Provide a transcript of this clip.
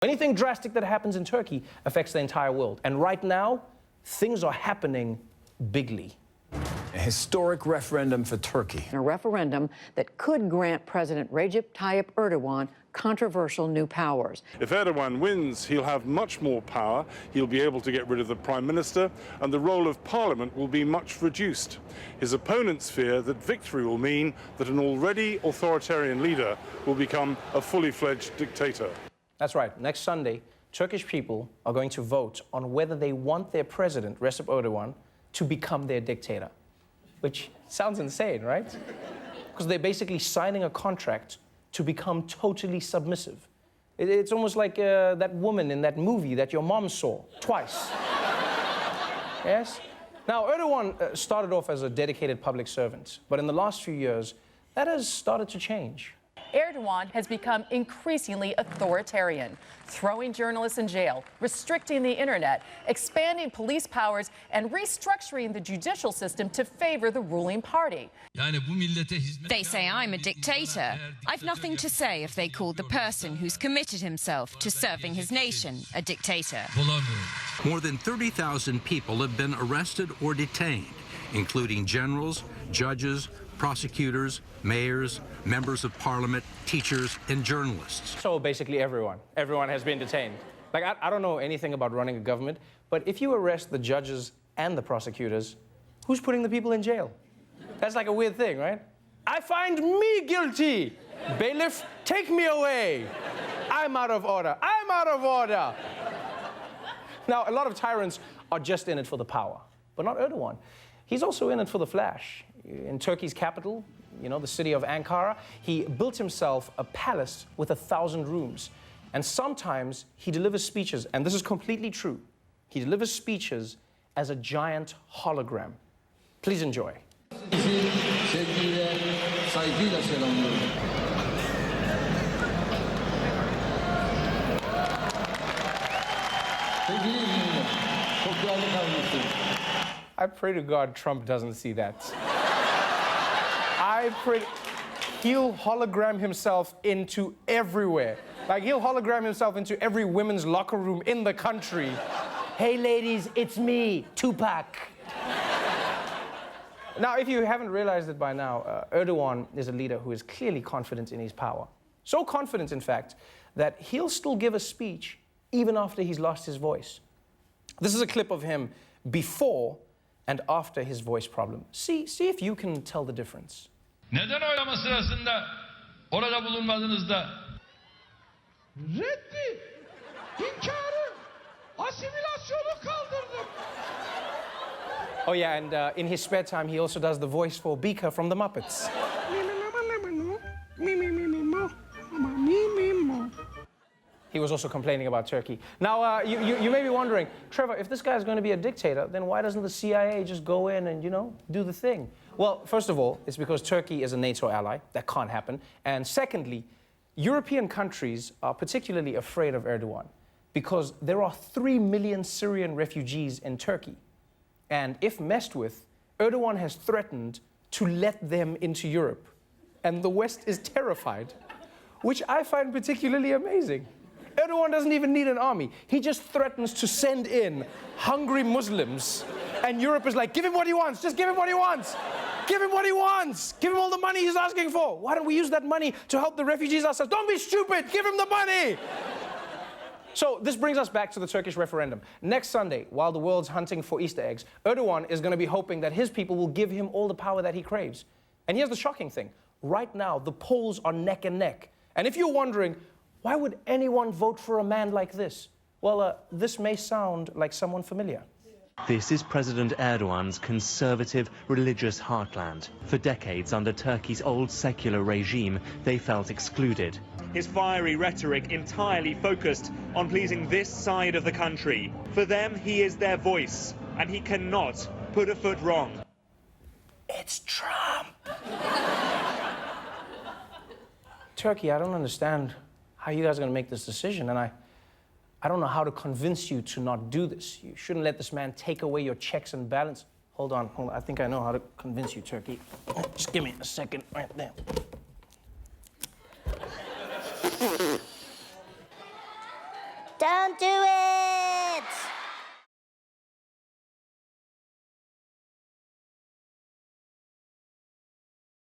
Anything drastic that happens in Turkey affects the entire world. And right now, things are happening bigly. A historic referendum for Turkey. A referendum that could grant President Recep Tayyip Erdogan controversial new powers. If Erdogan wins, he'll have much more power. He'll be able to get rid of the Prime Minister, and the role of Parliament will be much reduced. His opponents fear that victory will mean that an already authoritarian leader will become a fully fledged dictator. That's right. Next Sunday, Turkish people are going to vote on whether they want their president, Recep Erdogan, to become their dictator. Which sounds insane, right? Because they're basically signing a contract to become totally submissive. It's almost like that woman in that movie that your mom saw twice. Yes? Now, Erdogan started off as a dedicated public servant, but in the last few years, that has started to change. Erdogan has become increasingly authoritarian, throwing journalists in jail, restricting the internet, expanding police powers, and restructuring the judicial system to favor the ruling party. They say I'm a dictator. I've nothing to say if they called the person who's committed himself to serving his nation a dictator. More than 30,000 people have been arrested or detained, including generals, judges, prosecutors, mayors, members of parliament, teachers, and journalists. So basically everyone. Everyone has been detained. Like, I don't know anything about running a government, but if you arrest the judges and the prosecutors, who's putting the people in jail? That's like a weird thing, right? I find me guilty. Bailiff, take me away. I'm out of order. I'm out of order. Now, a lot of tyrants are just in it for the power, but not Erdogan. He's also in it for the flash. In Turkey's capital, you know, the city of Ankara, he built himself a palace with 1,000 rooms. And sometimes he delivers speeches, and this is completely true. He delivers speeches as a giant hologram. Please enjoy. I pray to God Trump doesn't see that. I pray he'll hologram himself into everywhere. Like, he'll hologram himself into every women's locker room in the country. Hey ladies, it's me, Tupac. Now, if you haven't realized it by now, Erdogan is a leader who is clearly confident in his power. So confident, in fact, that he'll still give a speech even after he's lost his voice. This is a clip of him before and after his voice problem. See if you can tell the difference. Neden oylama sırasında orada bulunmadınız da? Reddi, inkarı, asimilasyonu kaldırdım. Oh yeah, and in his spare time, he also does the voice for Beaker from the Muppets. He was also complaining about Turkey. Now, you may be wondering, Trevor, if this guy is going to be a dictator, then why doesn't the CIA just go in and, you know, do the thing? Well, first of all, it's because Turkey is a NATO ally. That can't happen. And secondly, European countries are particularly afraid of Erdogan because there are 3 million Syrian refugees in Turkey. And if messed with, Erdogan has threatened to let them into Europe. And the West is terrified, which I find particularly amazing. Erdogan doesn't even need an army. He just threatens to send in hungry Muslims. And Europe is like, give him what he wants. Just give him what he wants. Give him what he wants. Give him all the money he's asking for. Why don't we use that money to help the refugees ourselves? Don't be stupid. Give him the money. So this brings us back to the Turkish referendum. Next Sunday, while the world's hunting for Easter eggs, Erdogan is going to be hoping that his people will give him all the power that he craves. And here's the shocking thing. Right now, the polls are neck and neck. And if you're wondering, why would anyone vote for a man like this? Well, this may sound like someone familiar. This is President Erdogan's conservative, religious heartland. For decades, under Turkey's old secular regime, they felt excluded. His fiery rhetoric entirely focused on pleasing this side of the country. For them, he is their voice, and he cannot put a foot wrong. It's Trump. Turkey, I don't understand how you guys are going to make this decision, and I don't know how to convince you to not do this. You shouldn't let this man take away your checks and balance. Hold on. I think I know how to convince you, Turkey. Just give me a second right there. Don't do it!